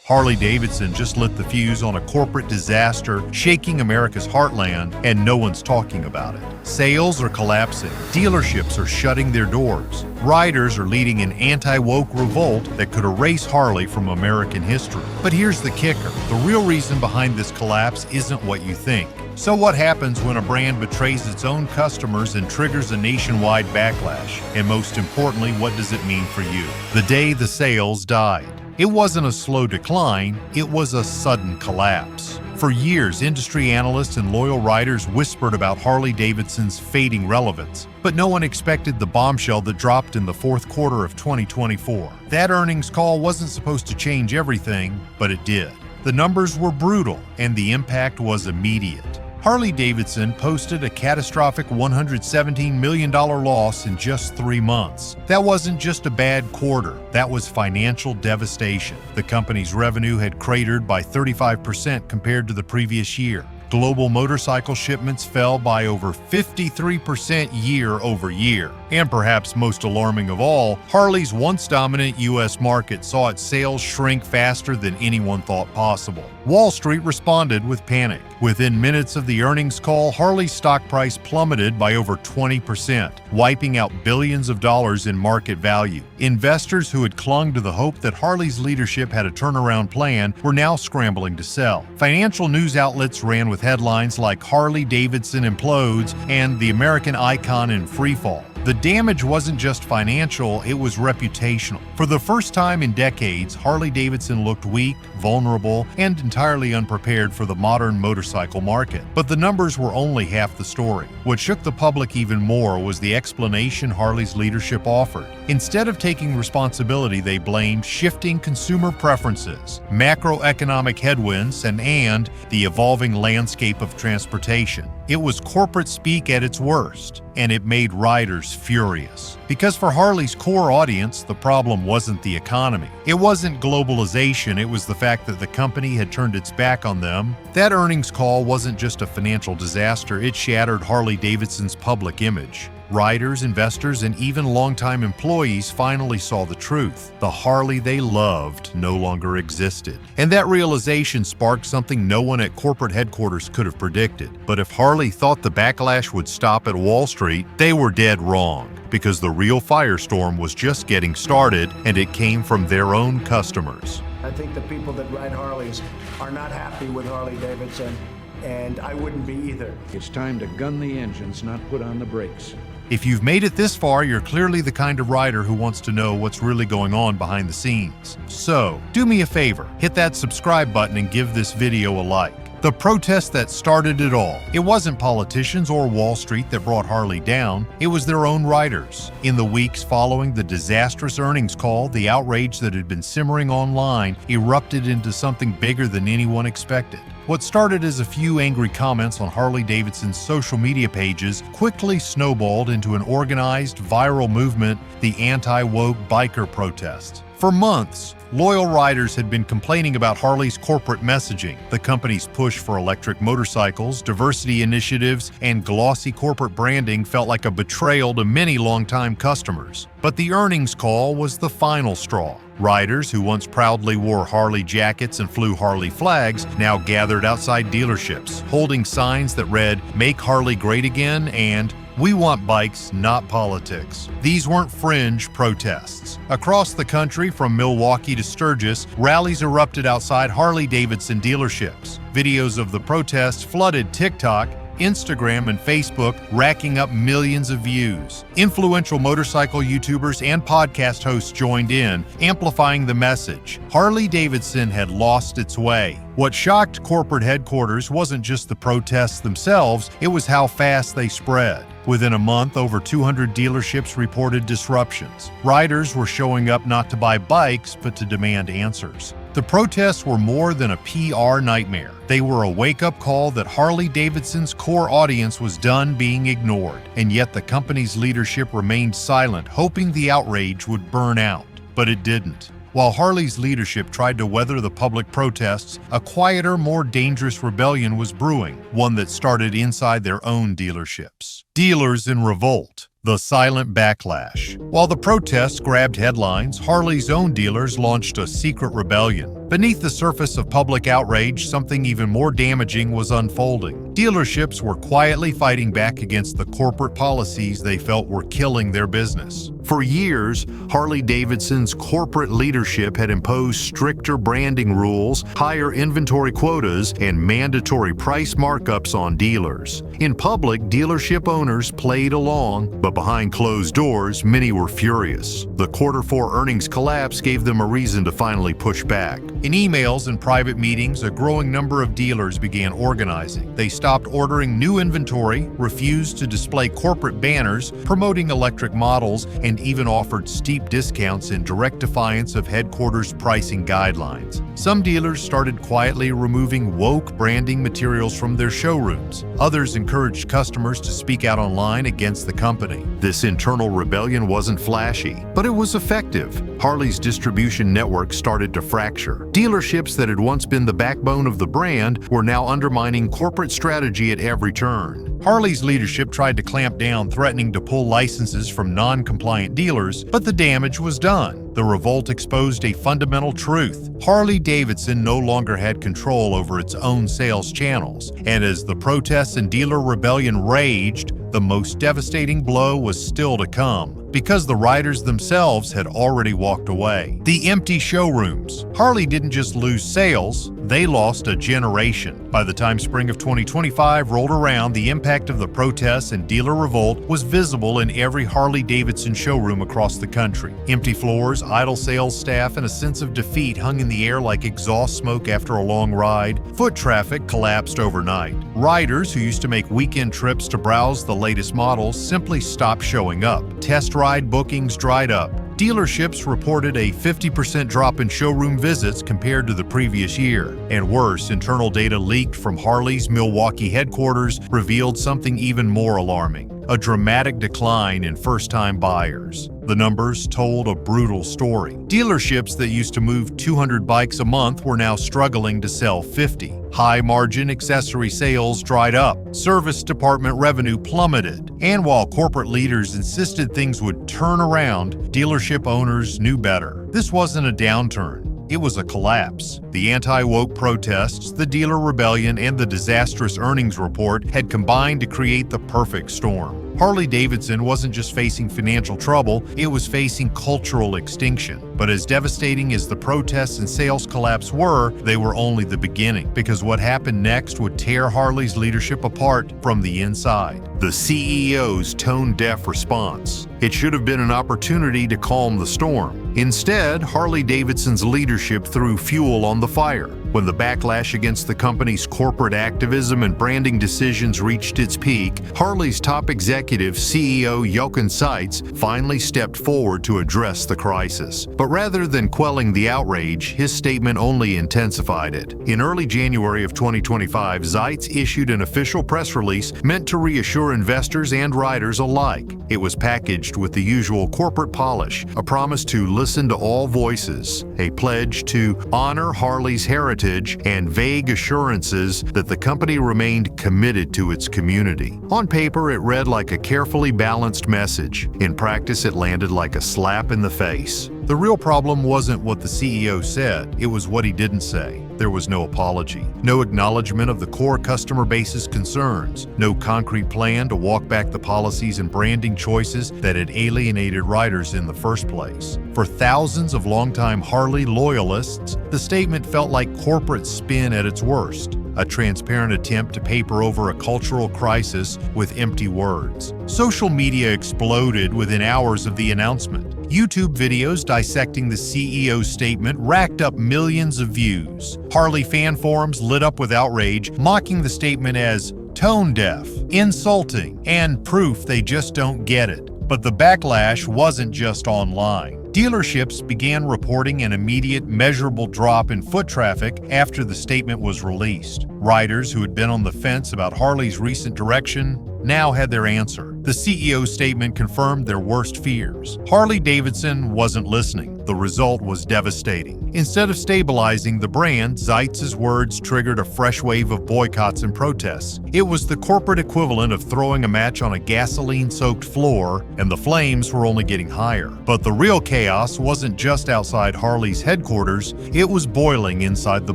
Harley Davidson just lit the fuse on a corporate disaster shaking America's heartland, and no one's talking about it. Sales are collapsing. Dealerships are shutting their doors. Riders are leading an anti-woke revolt that could erase Harley from American history. But here's the kicker. The real reason behind this collapse isn't what you think. So what happens when a brand betrays its own customers and triggers a nationwide backlash? And most importantly, what does it mean for you? The day the sales died. It wasn't a slow decline, it was a sudden collapse. For years, industry analysts and loyal riders whispered about Harley Davidson's fading relevance, but no one expected the bombshell that dropped in the fourth quarter of 2024. That earnings call wasn't supposed to change everything, but it did. The numbers were brutal, and the impact was immediate. Harley Davidson posted a catastrophic $117 million loss in just 3 months. That wasn't just a bad quarter, that was financial devastation. The company's revenue had cratered by 35% compared to the previous year. Global motorcycle shipments fell by over 53% year over year. And perhaps most alarming of all, Harley's once dominant U.S. market saw its sales shrink faster than anyone thought possible. Wall Street responded with panic. Within minutes of the earnings call, Harley's stock price plummeted by over 20%, wiping out billions of dollars in market value. Investors who had clung to the hope that Harley's leadership had a turnaround plan were now scrambling to sell. Financial news outlets ran with headlines like Harley Davidson implodes and the American icon in freefall. The damage wasn't just financial, it was reputational. For the first time in decades, Harley Davidson looked weak, vulnerable, and entirely unprepared for the modern motorcycle market. But the numbers were only half the story. What shook the public even more was the explanation Harley's leadership offered. Instead of taking responsibility, they blamed shifting consumer preferences, macroeconomic headwinds, and the evolving landscape of transportation. It was corporate speak at its worst, and it made riders furious. Because for Harley's core audience, the problem wasn't the economy. It wasn't globalization, it was the fact that the company had turned its back on them. That earnings call wasn't just a financial disaster, it shattered Harley Davidson's public image. Riders, investors, and even longtime employees finally saw the truth. The Harley they loved no longer existed. And that realization sparked something no one at corporate headquarters could have predicted. But if Harley thought the backlash would stop at Wall Street, they were dead wrong. Because the real firestorm was just getting started, and it came from their own customers. I think the people that ride Harleys are not happy with Harley Davidson, and I wouldn't be either. It's time to gun the engines, not put on the brakes. If you've made it this far, you're clearly the kind of rider who wants to know what's really going on behind the scenes. So, do me a favor, hit that subscribe button and give this video a like. The protest that started it all. It wasn't politicians or Wall Street that brought Harley down, it was their own riders. In the weeks following the disastrous earnings call, the outrage that had been simmering online erupted into something bigger than anyone expected. What started as a few angry comments on Harley Davidson's social media pages quickly snowballed into an organized, viral movement, the anti-woke biker protest. For months, loyal riders had been complaining about Harley's corporate messaging, the company's push for electric motorcycles, diversity initiatives, and glossy corporate branding felt like a betrayal to many longtime customers. But the earnings call was the final straw. Riders who once proudly wore Harley jackets and flew Harley flags now gathered outside dealerships, holding signs that read, "Make Harley Great Again" and "We want bikes, not politics." These weren't fringe protests. Across the country, from Milwaukee to Sturgis, rallies erupted outside Harley Davidson dealerships. Videos of the protests flooded TikTok, Instagram, and Facebook, racking up millions of views. Influential motorcycle YouTubers and podcast hosts joined in, amplifying the message. Harley Davidson had lost its way. What shocked corporate headquarters wasn't just the protests themselves, it was how fast they spread. Within a month, over 200 dealerships reported disruptions. Riders were showing up not to buy bikes, but to demand answers. The protests were more than a PR nightmare. They were a wake-up call that Harley Davidson's core audience was done being ignored, and yet the company's leadership remained silent, hoping the outrage would burn out. But it didn't. While Harley's leadership tried to weather the public protests, a quieter, more dangerous rebellion was brewing, one that started inside their own dealerships. Dealers in revolt. The silent backlash. While the protests grabbed headlines, Harley's own dealers launched a secret rebellion. Beneath the surface of public outrage, something even more damaging was unfolding. Dealerships were quietly fighting back against the corporate policies they felt were killing their business. For years, Harley Davidson's corporate leadership had imposed stricter branding rules, higher inventory quotas, and mandatory price markups on dealers. In public, dealership owners played along, but behind closed doors, many were furious. The Q4 earnings collapse gave them a reason to finally push back. In emails and private meetings, a growing number of dealers began organizing. They stopped ordering new inventory, refused to display corporate banners promoting electric models, and even offered steep discounts in direct defiance of headquarters pricing guidelines. Some dealers started quietly removing woke branding materials from their showrooms. Others encouraged customers to speak out online against the company. This internal rebellion wasn't flashy, but it was effective. Harley's distribution network started to fracture. Dealerships that had once been the backbone of the brand were now undermining corporate strategy at every turn. Harley's leadership tried to clamp down, threatening to pull licenses from non-compliant dealers, but the damage was done. The revolt exposed a fundamental truth. Harley Davidson no longer had control over its own sales channels, and as the protests and dealer rebellion raged, the most devastating blow was still to come, because the riders themselves had already walked away. The empty showrooms. Harley didn't just lose sales, they lost a generation. By the time spring of 2025 rolled around, the impact of the protests and dealer revolt was visible in every Harley Davidson showroom across the country. Empty floors, idle sales staff, and a sense of defeat hung in the air like exhaust smoke after a long ride. Foot traffic collapsed overnight. Riders who used to make weekend trips to browse the latest models simply stopped showing up. Test ride bookings dried up. Dealerships reported a 50% drop in showroom visits compared to the previous year. And worse, internal data leaked from Harley's Milwaukee headquarters revealed something even more alarming: a dramatic decline in first-time buyers. The numbers told a brutal story. Dealerships that used to move 200 bikes a month were now struggling to sell 50. High-margin accessory sales dried up. Service department revenue plummeted. And while corporate leaders insisted things would turn around, dealership owners knew better. This wasn't a downturn. It was a collapse. The anti-woke protests, the dealer rebellion, and the disastrous earnings report had combined to create the perfect storm. Harley Davidson wasn't just facing financial trouble, it was facing cultural extinction. But as devastating as the protests and sales collapse were, they were only the beginning, because what happened next would tear Harley's leadership apart from the inside. The CEO's tone-deaf response. It should have been an opportunity to calm the storm. Instead, Harley Davidson's leadership threw fuel on the fire. When the backlash against the company's corporate activism and branding decisions reached its peak, Harley's top executive, CEO Jochen Seitz, finally stepped forward to address the crisis. But rather than quelling the outrage, his statement only intensified it. In early January of 2025, Seitz issued an official press release meant to reassure investors and riders alike. It was packaged with the usual corporate polish, a promise to listen to all voices, a pledge to honor Harley's heritage, and vague assurances that the company remained committed to its community. On paper, it read like a carefully balanced message. In practice, it landed like a slap in the face. The real problem wasn't what the CEO said, it was what he didn't say. There was no apology, no acknowledgement of the core customer base's concerns, no concrete plan to walk back the policies and branding choices that had alienated riders in the first place. For thousands of longtime Harley loyalists, the statement felt like corporate spin at its worst, a transparent attempt to paper over a cultural crisis with empty words. Social media exploded within hours of the announcement. YouTube videos dissecting the CEO's statement racked up millions of views. Harley fan forums lit up with outrage, mocking the statement as tone-deaf, insulting, and proof they just don't get it. But the backlash wasn't just online. Dealerships began reporting an immediate, measurable drop in foot traffic after the statement was released. Riders who had been on the fence about Harley's recent direction now had their answer. The CEO's statement confirmed their worst fears. Harley Davidson wasn't listening. The result was devastating. Instead of stabilizing the brand, Zeitz's words triggered a fresh wave of boycotts and protests. It was the corporate equivalent of throwing a match on a gasoline-soaked floor, and the flames were only getting higher. But the real chaos wasn't just outside Harley's headquarters, it was boiling inside the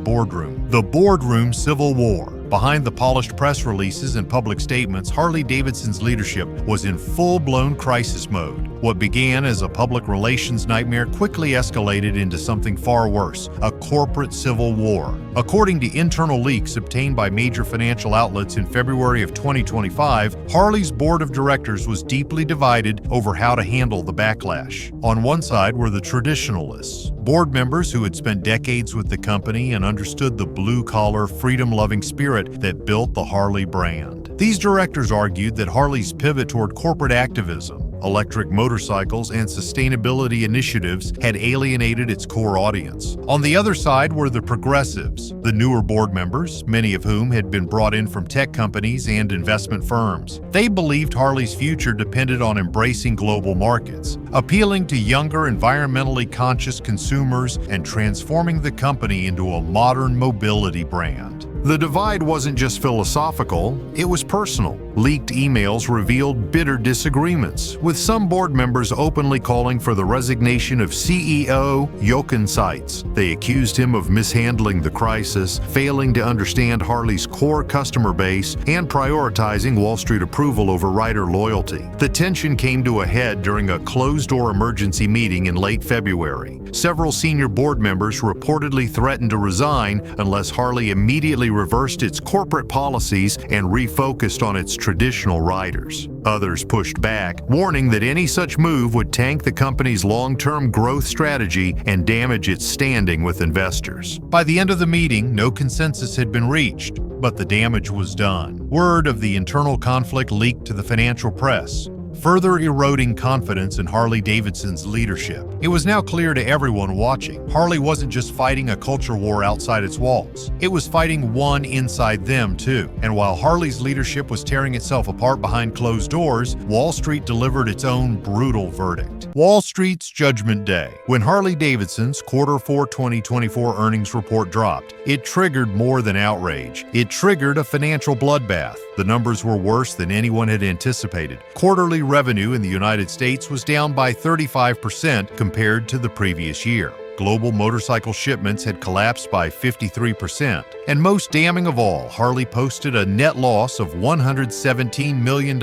boardroom. The Boardroom Civil War. Behind the polished press releases and public statements, Harley Davidson's leadership was in full-blown crisis mode. What began as a public relations nightmare quickly escalated into something far worse, a corporate civil war. According to internal leaks obtained by major financial outlets in February of 2025, Harley's board of directors was deeply divided over how to handle the backlash. On one side were the traditionalists, board members who had spent decades with the company and understood the blue-collar, freedom-loving spirit that built the Harley brand. These directors argued that Harley's pivot toward corporate activism, electric motorcycles, and sustainability initiatives had alienated its core audience. On the other side were the progressives, the newer board members, many of whom had been brought in from tech companies and investment firms. They believed Harley's future depended on embracing global markets, appealing to younger, environmentally conscious consumers, and transforming the company into a modern mobility brand. The divide wasn't just philosophical, it was personal. Leaked emails revealed bitter disagreements, with some board members openly calling for the resignation of CEO Jochen Seitz. They accused him of mishandling the crisis, failing to understand Harley's core customer base, and prioritizing Wall Street approval over rider loyalty. The tension came to a head during a closed-door emergency meeting in late February. Several senior board members reportedly threatened to resign unless Harley immediately reversed its corporate policies and refocused on its traditional riders. Others pushed back, warning that any such move would tank the company's long-term growth strategy and damage its standing with investors. By the end of the meeting, no consensus had been reached, but the damage was done. Word of the internal conflict leaked to the financial press, further eroding confidence in Harley Davidson's leadership. It was now clear to everyone watching, Harley wasn't just fighting a culture war outside its walls, it was fighting one inside them too. And while Harley's leadership was tearing itself apart behind closed doors, Wall Street delivered its own brutal verdict. Wall Street's Judgment Day. When Harley Davidson's Q4 2024 earnings report dropped, it triggered more than outrage. It triggered a financial bloodbath. The numbers were worse than anyone had anticipated. Quarterly revenue in the United States was down by 35% compared to the previous year. Global motorcycle shipments had collapsed by 53%. And most damning of all, Harley posted a net loss of $117 million,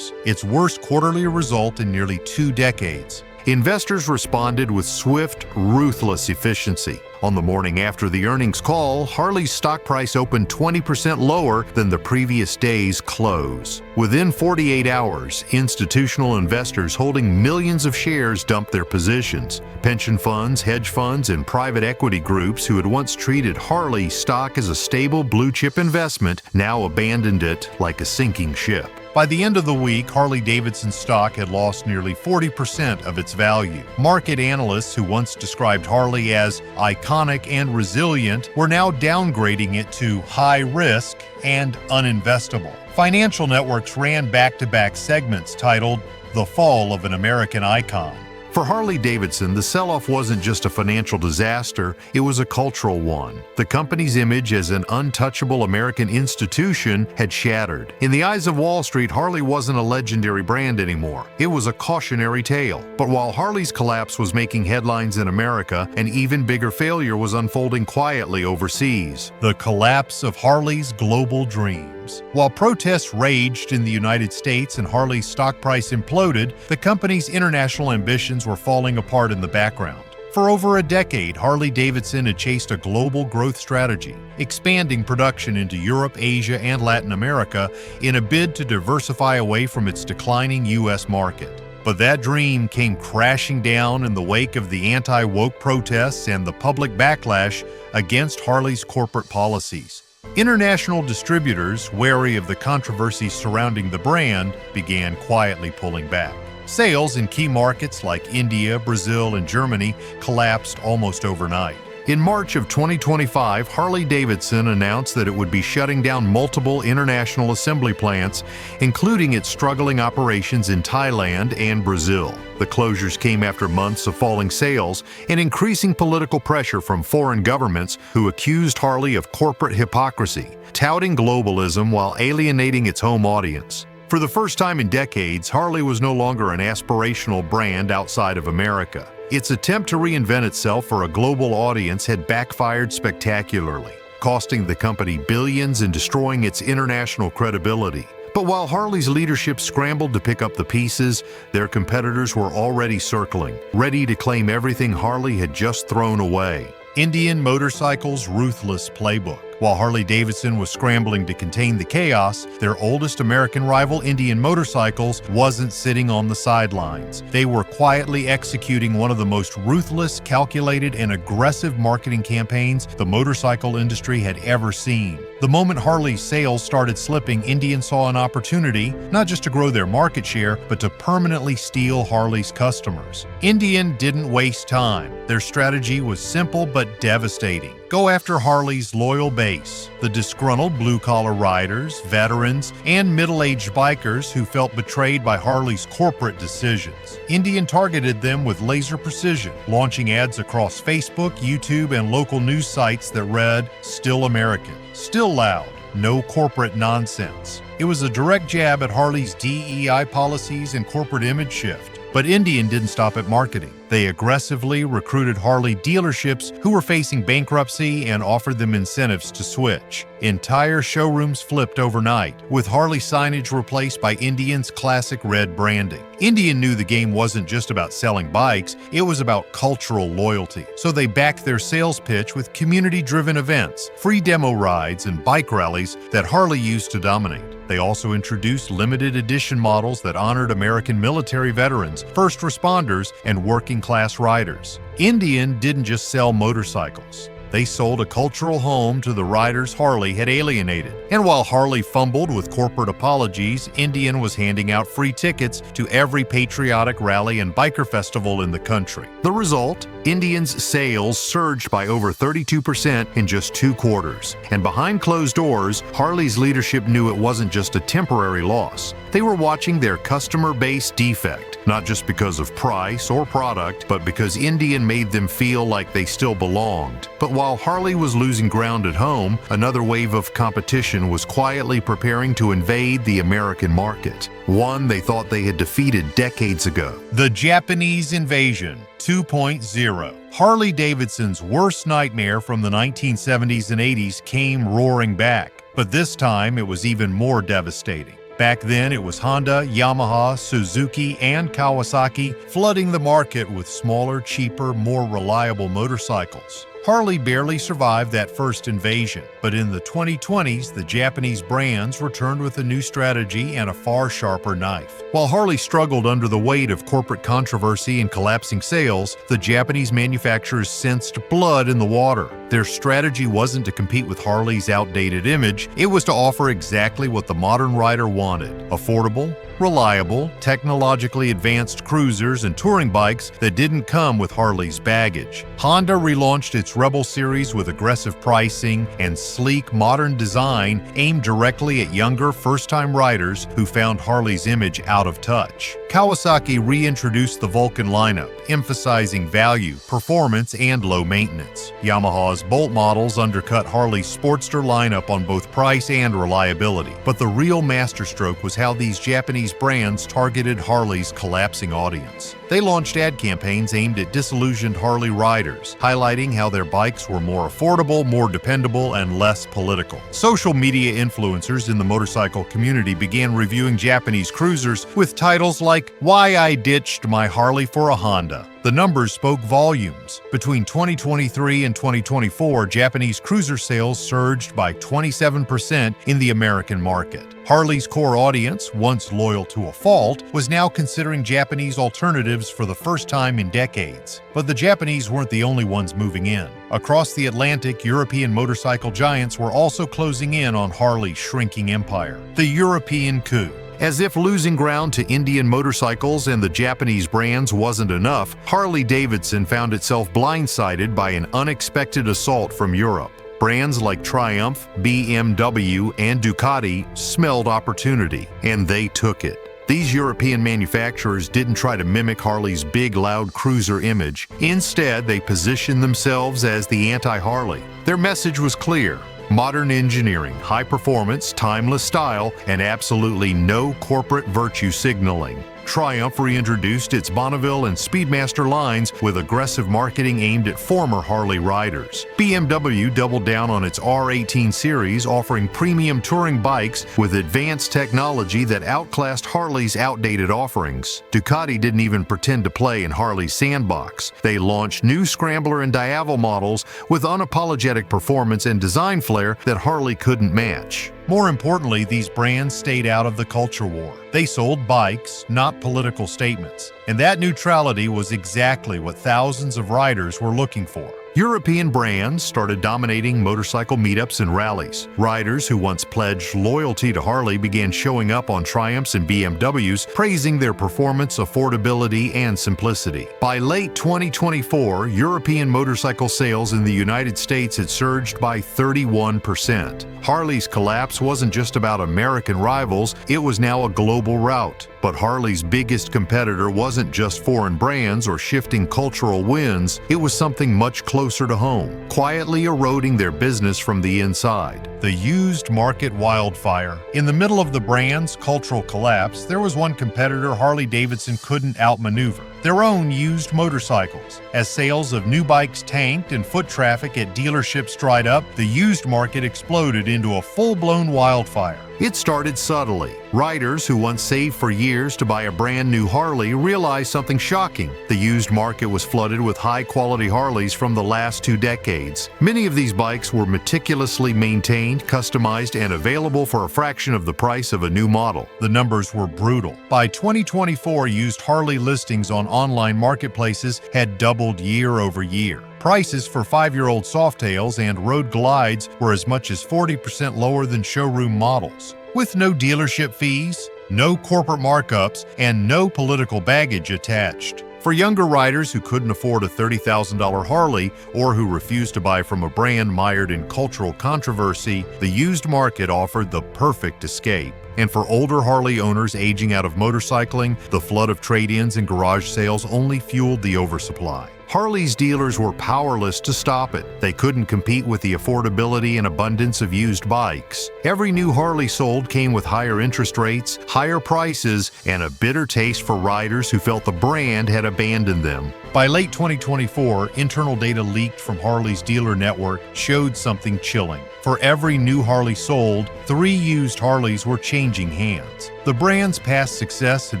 its worst quarterly result in nearly 2 decades. Investors responded with swift, ruthless efficiency. On the morning after the earnings call, Harley's stock price opened 20% lower than the previous day's close. Within 48 hours, institutional investors holding millions of shares dumped their positions. Pension funds, hedge funds, and private equity groups who had once treated Harley stock as a stable blue-chip investment now abandoned it like a sinking ship. By the end of the week, Harley Davidson stock had lost nearly 40% of its value. Market analysts who once described Harley as iconic and resilient were now downgrading it to high risk and uninvestable. Financial networks ran back-to-back segments titled "The Fall of an American Icon." For Harley Davidson, the sell-off wasn't just a financial disaster, it was a cultural one. The company's image as an untouchable American institution had shattered. In the eyes of Wall Street, Harley wasn't a legendary brand anymore. It was a cautionary tale. But while Harley's collapse was making headlines in America, an even bigger failure was unfolding quietly overseas. The collapse of Harley's global dream. While protests raged in the United States and Harley's stock price imploded, the company's international ambitions were falling apart in the background. For over a decade, Harley Davidson had chased a global growth strategy, expanding production into Europe, Asia, and Latin America in a bid to diversify away from its declining U.S. market. But that dream came crashing down in the wake of the anti-woke protests and the public backlash against Harley's corporate policies. International distributors, wary of the controversies surrounding the brand, began quietly pulling back. Sales in key markets like India, Brazil, and Germany collapsed almost overnight. In March of 2025, Harley Davidson announced that it would be shutting down multiple international assembly plants, including its struggling operations in Thailand and Brazil. The closures came after months of falling sales and increasing political pressure from foreign governments who accused Harley of corporate hypocrisy, touting globalism while alienating its home audience. For the first time in decades, Harley was no longer an aspirational brand outside of America. Its attempt to reinvent itself for a global audience had backfired spectacularly, costing the company billions and destroying its international credibility. But while Harley's leadership scrambled to pick up the pieces, their competitors were already circling, ready to claim everything Harley had just thrown away. Indian Motorcycle's Ruthless Playbook. While Harley Davidson was scrambling to contain the chaos, their oldest American rival, Indian Motorcycles, wasn't sitting on the sidelines. They were quietly executing one of the most ruthless, calculated, and aggressive marketing campaigns the motorcycle industry had ever seen. The moment Harley's sales started slipping, Indian saw an opportunity not just to grow their market share, but to permanently steal Harley's customers. Indian didn't waste time. Their strategy was simple but devastating. Go after Harley's loyal base, the disgruntled blue-collar riders, veterans, and middle-aged bikers who felt betrayed by Harley's corporate decisions. Indian targeted them with laser precision, launching ads across Facebook, YouTube, and local news sites that read, "Still American, still loud, no corporate nonsense." It was a direct jab at Harley's DEI policies and corporate image shift. But Indian didn't stop at marketing. They aggressively recruited Harley dealerships who were facing bankruptcy and offered them incentives to switch. Entire showrooms flipped overnight, with Harley signage replaced by Indian's classic red branding. Indian knew the game wasn't just about selling bikes, it was about cultural loyalty. So they backed their sales pitch with community-driven events, free demo rides, and bike rallies that Harley used to dominate. They also introduced limited edition models that honored American military veterans, first responders, and working-class riders. Indian didn't just sell motorcycles. They sold a cultural home to the riders Harley had alienated. And while Harley fumbled with corporate apologies, Indian was handing out free tickets to every patriotic rally and biker festival in the country. The result? Indian's sales surged by over 32% in just 2 quarters. And behind closed doors, Harley's leadership knew it wasn't just a temporary loss. They were watching their customer base defect, not just because of price or product, but because Indian made them feel like they still belonged. But while Harley was losing ground at home, another wave of competition was quietly preparing to invade the American market, one they thought they had defeated decades ago. The Japanese Invasion 2.0. Harley Davidson's worst nightmare from the 1970s and 80s came roaring back, but this time it was even more devastating. Back then, it was Honda, Yamaha, Suzuki, and Kawasaki flooding the market with smaller, cheaper, more reliable motorcycles. Harley barely survived that first invasion, but in the 2020s, the Japanese brands returned with a new strategy and a far sharper knife. While Harley struggled under the weight of corporate controversy and collapsing sales, the Japanese manufacturers sensed blood in the water. Their strategy wasn't to compete with Harley's outdated image, it was to offer exactly what the modern rider wanted: affordable, reliable, technologically advanced cruisers and touring bikes that didn't come with Harley's baggage. Honda relaunched its Rebel series with aggressive pricing and sleek, modern design aimed directly at younger, first-time riders who found Harley's image out of touch. Kawasaki reintroduced the Vulcan lineup, emphasizing value, performance, and low maintenance. Yamaha's Bolt models undercut Harley's Sportster lineup on both price and reliability. But the real masterstroke was how these Japanese brands targeted Harley's collapsing audience. They launched ad campaigns aimed at disillusioned Harley riders, highlighting how their bikes were more affordable, more dependable, and less political. Social media influencers in the motorcycle community began reviewing Japanese cruisers with titles like "Why I Ditched My Harley for a Honda." The numbers spoke volumes. Between 2023 and 2024, Japanese cruiser sales surged by 27% in the American market. Harley's core audience, once loyal to a fault, was now considering Japanese alternatives for the first time in decades. But the Japanese weren't the only ones moving in. Across the Atlantic, European motorcycle giants were also closing in on Harley's shrinking empire. The European Coup. As if losing ground to Indian motorcycles and the Japanese brands wasn't enough, Harley Davidson found itself blindsided by an unexpected assault from Europe. Brands like Triumph, BMW, and Ducati smelled opportunity, and they took it. These European manufacturers didn't try to mimic Harley's big, loud cruiser image. Instead, they positioned themselves as the anti-Harley. Their message was clear: modern engineering, high performance, timeless style, and absolutely no corporate virtue signaling. Triumph reintroduced its Bonneville and Speedmaster lines with aggressive marketing aimed at former Harley riders. BMW doubled down on its R18 series, offering premium touring bikes with advanced technology that outclassed Harley's outdated offerings. Ducati didn't even pretend to play in Harley's sandbox. They launched new Scrambler and Diavel models with unapologetic performance and design flair that Harley couldn't match. More importantly, these brands stayed out of the culture war. They sold bikes, not political statements. And that neutrality was exactly what thousands of riders were looking for. European brands started dominating motorcycle meetups and rallies. Riders who once pledged loyalty to Harley began showing up on Triumphs and BMWs, praising their performance, affordability, and simplicity. By late 2024, European motorcycle sales in the United States had surged by 31%. Harley's collapse wasn't just about American rivals, it was now a global rout. But Harley's biggest competitor wasn't just foreign brands or shifting cultural winds, it was something much closer to home, quietly eroding their business from the inside. The used market wildfire. In the middle of the brand's cultural collapse, there was one competitor Harley Davidson couldn't outmaneuver: their own used motorcycles. As sales of new bikes tanked and foot traffic at dealerships dried up, the used market exploded into a full-blown wildfire. It started subtly. Riders who once saved for years to buy a brand new Harley realized something shocking. The used market was flooded with high-quality Harleys from the last 2 decades. Many of these bikes were meticulously maintained, customized, and available for a fraction of the price of a new model. The numbers were brutal. By 2024, used Harley listings on online marketplaces had doubled year over year. Prices for 5-year-old Softails and Road Glides were as much as 40% lower than showroom models. With no dealership fees, no corporate markups, and no political baggage attached. For younger riders who couldn't afford a $30,000 Harley or who refused to buy from a brand mired in cultural controversy, the used market offered the perfect escape. And for older Harley owners aging out of motorcycling, the flood of trade-ins and garage sales only fueled the oversupply. Harley's dealers were powerless to stop it. They couldn't compete with the affordability and abundance of used bikes. Every new Harley sold came with higher interest rates, higher prices, and a bitter taste for riders who felt the brand had abandoned them. By late 2024, internal data leaked from Harley's dealer network showed something chilling. For every new Harley sold, 3 used Harleys were changing hands. The brand's past success had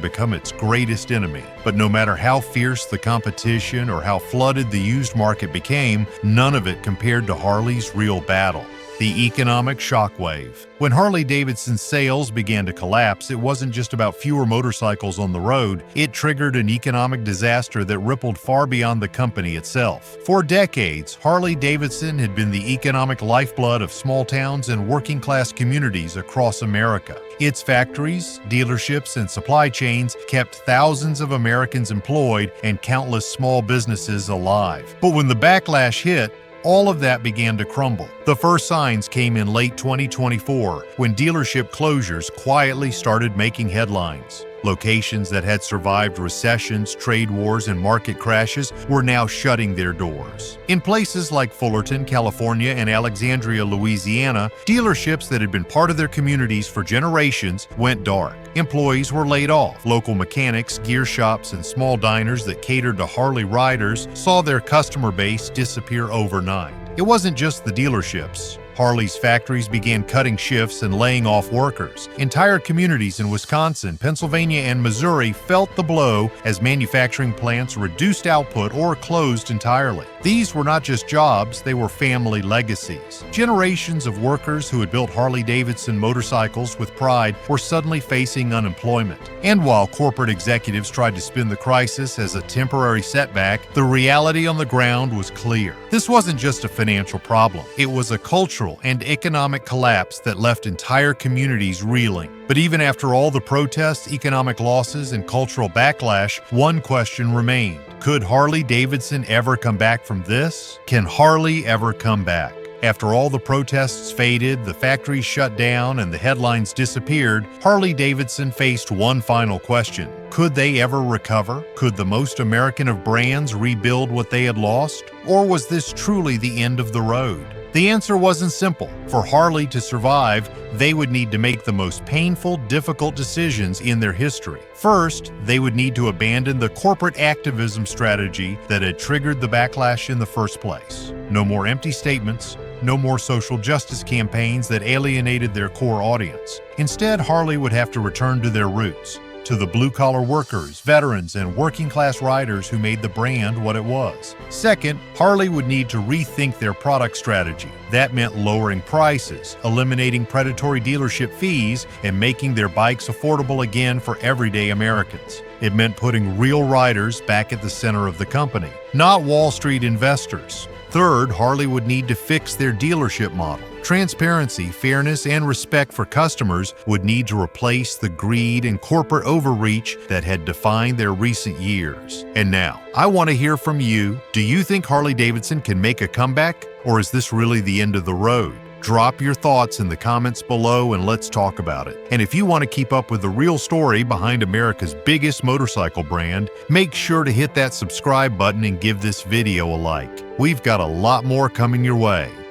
become its greatest enemy. But no matter how fierce the competition or how flooded the used market became, none of it compared to Harley's real battle: the economic shockwave. When Harley Davidson's sales began to collapse, it wasn't just about fewer motorcycles on the road. It triggered an economic disaster that rippled far beyond the company itself. For decades, Harley Davidson had been the economic lifeblood of small towns and working-class communities across America. Its factories, dealerships, and supply chains kept thousands of Americans employed and countless small businesses alive. But when the backlash hit, all of that began to crumble. The first signs came in late 2024, when dealership closures quietly started making headlines. Locations that had survived recessions, trade wars, and market crashes were now shutting their doors. In places like Fullerton, California, and Alexandria, Louisiana, dealerships that had been part of their communities for generations went dark. Employees were laid off. Local mechanics, gear shops, and small diners that catered to Harley riders saw their customer base disappear overnight. It wasn't just the dealerships. Harley's factories began cutting shifts and laying off workers. Entire communities in Wisconsin, Pennsylvania, and Missouri felt the blow as manufacturing plants reduced output or closed entirely. These were not just jobs, they were family legacies. Generations of workers who had built Harley Davidson motorcycles with pride were suddenly facing unemployment. And while corporate executives tried to spin the crisis as a temporary setback, the reality on the ground was clear. This wasn't just a financial problem, it was a cultural and economic collapse that left entire communities reeling. But even after all the protests, economic losses, and cultural backlash, one question remained. Could Harley Davidson ever come back from this? Can Harley ever come back? After all the protests faded, the factories shut down, and the headlines disappeared, Harley Davidson faced one final question. Could they ever recover? Could the most American of brands rebuild what they had lost? Or was this truly the end of the road? The answer wasn't simple. For Harley to survive, they would need to make the most painful, difficult decisions in their history. First, they would need to abandon the corporate activism strategy that had triggered the backlash in the first place. No more empty statements, no more social justice campaigns that alienated their core audience. Instead, Harley would have to return to their roots, to the blue-collar workers, veterans, and working-class riders who made the brand what it was. Second, Harley would need to rethink their product strategy. That meant lowering prices, eliminating predatory dealership fees, and making their bikes affordable again for everyday Americans. It meant putting real riders back at the center of the company, not Wall Street investors. Third, Harley would need to fix their dealership model. Transparency, fairness, and respect for customers would need to replace the greed and corporate overreach that had defined their recent years. And now, I want to hear from you. Do you think Harley Davidson can make a comeback? Or is this really the end of the road? Drop your thoughts in the comments below and let's talk about it. And if you want to keep up with the real story behind America's biggest motorcycle brand, make sure to hit that subscribe button and give this video a like. We've got a lot more coming your way.